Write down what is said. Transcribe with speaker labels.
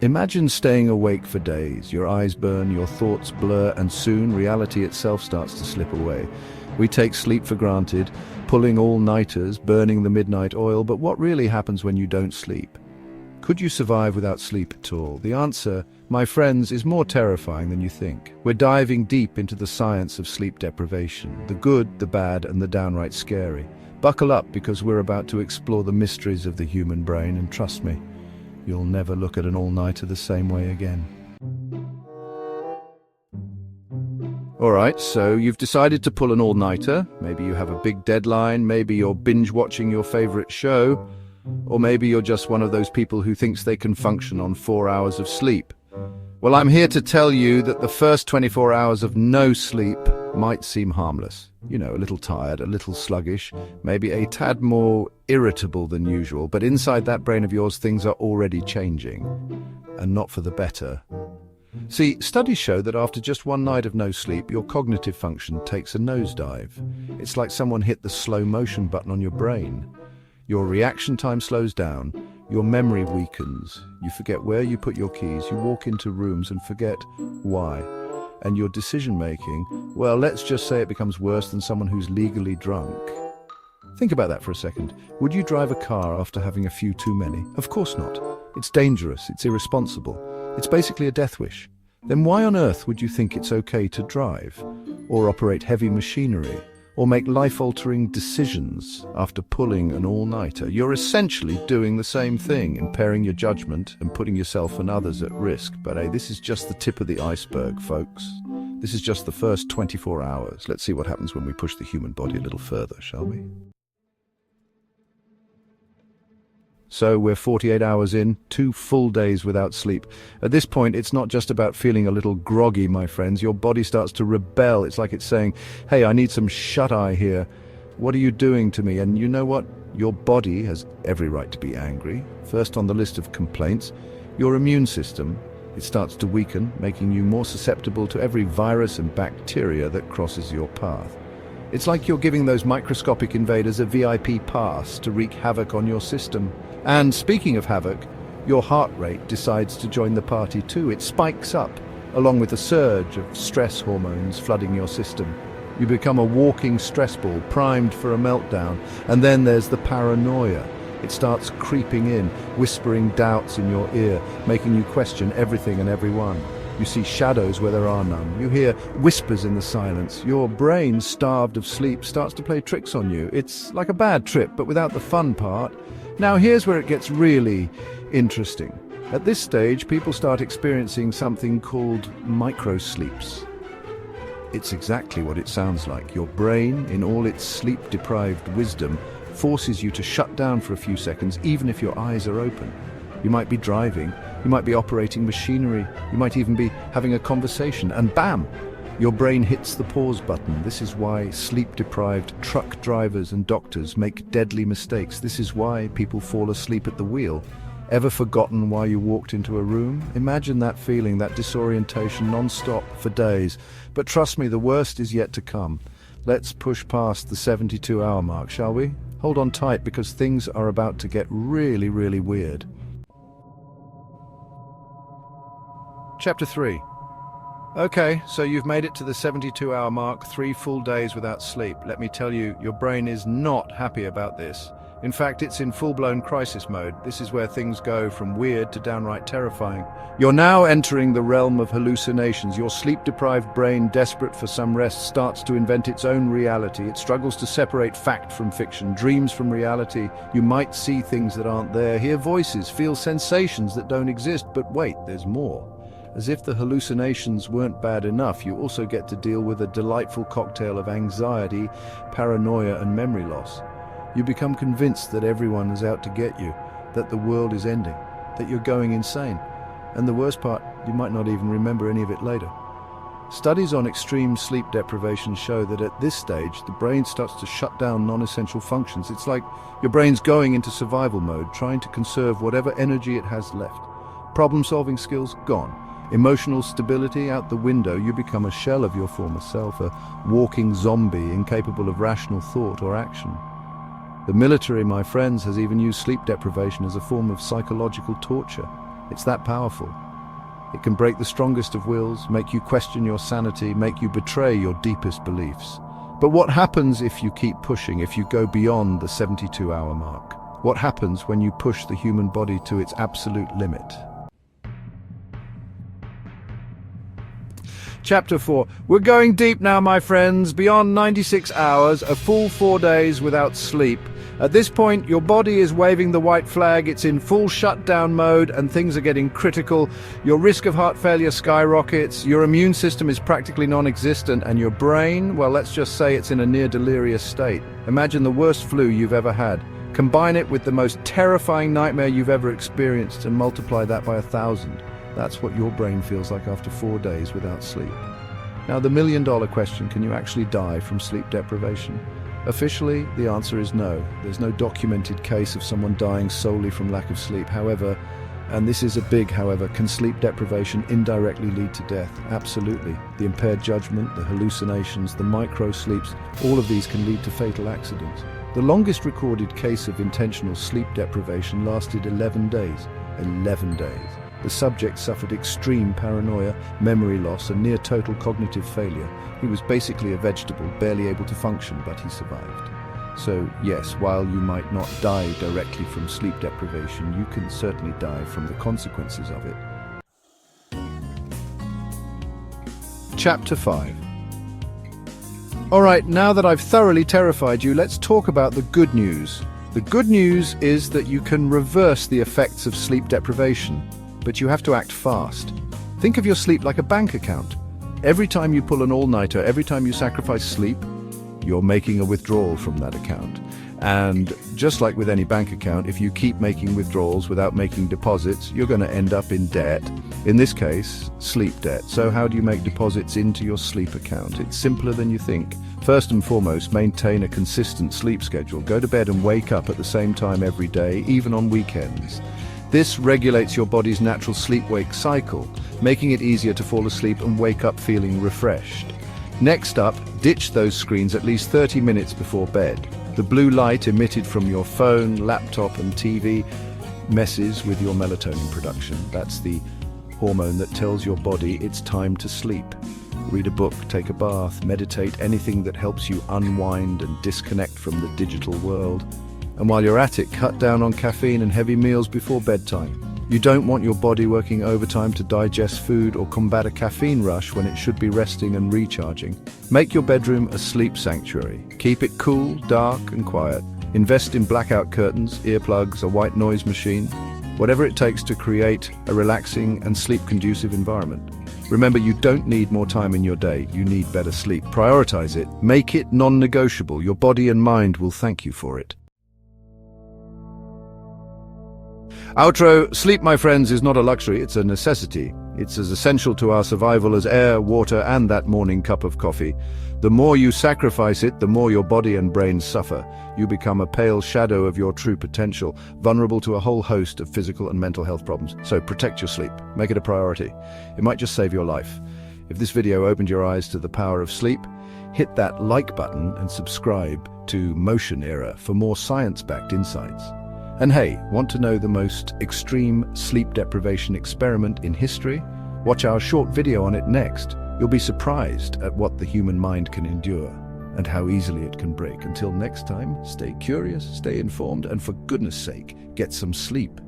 Speaker 1: Imagine staying awake for days. Your eyes burn, your thoughts blur, and soon reality itself starts to slip away. We take sleep for granted, pulling all-nighters, burning the midnight oil, but what really happens when you don't sleep? Could you survive without sleep at all? The answer, my friends, is more terrifying than you think. We're diving deep into the science of sleep deprivation, the good, the bad, and the downright scary. Buckle up, because we're about to explore the mysteries of the human brain, and trust me, you'll never look at an all-nighter the same way again. Alright, so you've decided to pull an all-nighter. Maybe you have a big deadline, maybe you're binge-watching your favorite show, or maybe you're just one of those people who thinks they can function on 4 hours of sleep. Well, I'm here to tell you that the first 24 hours of no sleep might seem harmless. You know, a little tired, a little sluggish, maybe a tad more irritable than usual, but inside that brain of yours things are already changing, and not for the better. See, studies show that after just one night of no sleep, your cognitive function takes a nosedive. It's like someone hit the slow motion button on your brain. Your reaction time slows down, your memory weakens, you forget where you put your keys, you walk into rooms and forget why. And your decision-making, well, let's just say it becomes worse than someone who's legally drunk. Think about that for a second. Would you drive a car after having a few too many? Of course not. It's dangerous, it's irresponsible. It's basically a death wish. Then why on earth would you think it's okay to drive, or operate heavy machinery, or make life-altering decisions after pulling an all-nighter? You're essentially doing the same thing, impairing your judgment and putting yourself and others at risk. But hey, this is just the tip of the iceberg, folks. This is just the first 24 hours. Let's see what happens when we push the human body a little further, shall we? So we're 48 hours in, 2 full days without sleep. At this point, it's not just about feeling a little groggy, my friends. Your body starts to rebel. It's like it's saying, hey, I need some shut-eye here. What are you doing to me? And you know what? Your body has every right to be angry. First on the list of complaints, your immune system. It starts to weaken, making you more susceptible to every virus and bacteria that crosses your path. It's like you're giving those microscopic invaders a VIP pass to wreak havoc on your system. And speaking of havoc, your heart rate decides to join the party too. It spikes up, along with a surge of stress hormones flooding your system. You become a walking stress ball, primed for a meltdown. And then there's the paranoia. It starts creeping in, whispering doubts in your ear, making you question everything and everyone. You see shadows where there are none. You hear whispers in the silence. Your brain, starved of sleep, starts to play tricks on you. It's like a bad trip, but without the fun part. Now here's where it gets really interesting. At this stage, people start experiencing something called microsleeps. It's exactly what it sounds like. Your brain, in all its sleep-deprived wisdom, forces you to shut down for a few seconds, even if your eyes are open. You might be driving, you might be operating machinery, you might even be having a conversation, and bam! Your brain hits the pause button. This is why sleep-deprived truck drivers and doctors make deadly mistakes. This is why people fall asleep at the wheel. Ever forgotten why you walked into a room? Imagine that feeling, that disorientation, non-stop for days. But trust me, the worst is yet to come. Let's push past the 72-hour mark, shall we? Hold on tight, because things are about to get really, really weird. Chapter 3. Okay, so you've made it to the 72-hour mark, 3 full days without sleep. Let me tell you, your brain is not happy about this. In fact, it's in full-blown crisis mode. This is where things go from weird to downright terrifying. You're now entering the realm of hallucinations. Your sleep-deprived brain, desperate for some rest, starts to invent its own reality. It struggles to separate fact from fiction, dreams from reality. You might see things that aren't there, hear voices, feel sensations that don't exist. But wait, there's more. As if the hallucinations weren't bad enough, you also get to deal with a delightful cocktail of anxiety, paranoia, and memory loss. You become convinced that everyone is out to get you, that the world is ending, that you're going insane. And the worst part, you might not even remember any of it later. Studies on extreme sleep deprivation show that at this stage, the brain starts to shut down non-essential functions. It's like your brain's going into survival mode, trying to conserve whatever energy it has left. Problem-solving skills, gone. Emotional stability out the window. You become a shell of your former self, a walking zombie incapable of rational thought or action. The military, my friends, has even used sleep deprivation as a form of psychological torture. It's that powerful. It can break the strongest of wills, make you question your sanity, make you betray your deepest beliefs. But what happens if you keep pushing, if you go beyond the 72-hour mark? What happens when you push the human body to its absolute limit? Chapter 4. We're going deep now, my friends. Beyond 96 hours, a full 4 days without sleep. At this point, your body is waving the white flag. It's in full shutdown mode and things are getting critical. Your risk of heart failure skyrockets. Your immune system is practically non-existent, and your brain, well, let's just say it's in a near delirious state. Imagine the worst flu you've ever had. Combine it with the most terrifying nightmare you've ever experienced and multiply that by 1,000. That's what your brain feels like after 4 days without sleep. Now, the million-dollar question, can you actually die from sleep deprivation? Officially, the answer is no. There's no documented case of someone dying solely from lack of sleep. However, and this is a big however, can sleep deprivation indirectly lead to death? Absolutely. The impaired judgment, the hallucinations, the micro-sleeps, all of these can lead to fatal accidents. The longest recorded case of intentional sleep deprivation lasted 11 days. 11 days. The subject suffered extreme paranoia, memory loss, and near total cognitive failure. He was basically a vegetable, barely able to function, but he survived. So yes, while you might not die directly from sleep deprivation, you can certainly die from the consequences of it. Chapter 5. Alright, now that I've thoroughly terrified you, let's talk about the good news. The good news is that you can reverse the effects of sleep deprivation. But you have to act fast. Think of your sleep like a bank account. Every time you pull an all-nighter, every time you sacrifice sleep, you're making a withdrawal from that account. And just like with any bank account, if you keep making withdrawals without making deposits, you're going to end up in debt. In this case, sleep debt. So how do you make deposits into your sleep account? It's simpler than you think. First and foremost, maintain a consistent sleep schedule. Go to bed and wake up at the same time every day, even on weekends. This regulates your body's natural sleep-wake cycle, making it easier to fall asleep and wake up feeling refreshed. Next up, ditch those screens at least 30 minutes before bed. The blue light emitted from your phone, laptop, and TV messes with your melatonin production. That's the hormone that tells your body it's time to sleep. Read a book, take a bath, meditate, anything that helps you unwind and disconnect from the digital world. And while you're at it, cut down on caffeine and heavy meals before bedtime. You don't want your body working overtime to digest food or combat a caffeine rush when it should be resting and recharging. Make your bedroom a sleep sanctuary. Keep it cool, dark, and quiet. Invest in blackout curtains, earplugs, a white noise machine, whatever it takes to create a relaxing and sleep-conducive environment. Remember, you don't need more time in your day. You need better sleep. Prioritize it. Make it non-negotiable. Your body and mind will thank you for it. Outro. Sleep, my friends, is not a luxury, it's a necessity. It's as essential to our survival as air, water, and that morning cup of coffee. The more you sacrifice it, the more your body and brain suffer. You become a pale shadow of your true potential, vulnerable to a whole host of physical and mental health problems. So protect your sleep. Make it a priority. It might just save your life. If this video opened your eyes to the power of sleep, hit that like button and subscribe to Motionera for more science-backed insights. And hey, want to know the most extreme sleep deprivation experiment in history? Watch our short video on it next. You'll be surprised at what the human mind can endure and how easily it can break. Until next time, stay curious, stay informed, and for goodness sake, get some sleep.